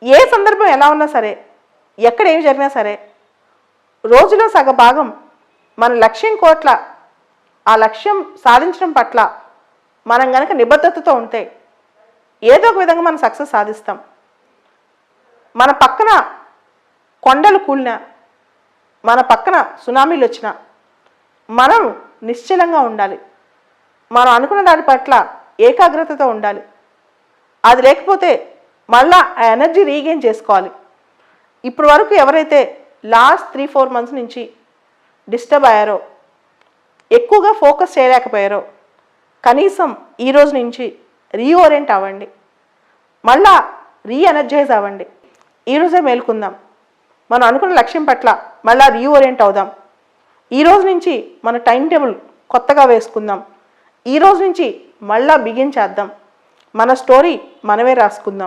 ఏ సందర్భం ఎలా ఉన్నా సరే, ఎక్కడ ఏమి జరిగినా సరే, రోజులో సగ భాగం మన లక్ష్యం కోట్ల ఆ లక్ష్యం సాధించడం పట్ల మనం గనక నిబద్ధతతో ఉంటే ఏదో ఒక విధంగా మనం సక్సెస్ సాధిస్తాం. మన పక్కన కొండలు కూలినా, మన పక్కన సునామీలు వచ్చినా మనం నిశ్చలంగా ఉండాలి. మనం అనుకున్న దాని పట్ల ఏకాగ్రతతో ఉండాలి. అది లేకపోతే మళ్ళా ఆ ఎనర్జీ రీగెయిన్ చేసుకోవాలి. ఇప్పటి వరకు ఎవరైతే లాస్ట్ 3-4 మంత్స్ నుంచి డిస్టర్బ్ అయ్యారో, ఎక్కువగా ఫోకస్ చేయలేకపోయారో, కనీసం ఈరోజు నుంచి రీఓరియంట్ అవ్వండి, మళ్ళా రీఎనర్జైజ్ అవ్వండి. ఈరోజే మేల్కొందాం. మనం అనుకున్న లక్ష్యం పట్ల మళ్ళా రీఓరియంట్ అవుదాం. ఈరోజు నుంచి మన టైం టేబుల్ కొత్తగా వేసుకుందాం. ఈరోజు నుంచి మళ్ళా బిగిన్ చేద్దాం. మన స్టోరీ మనమే రాసుకుందాం.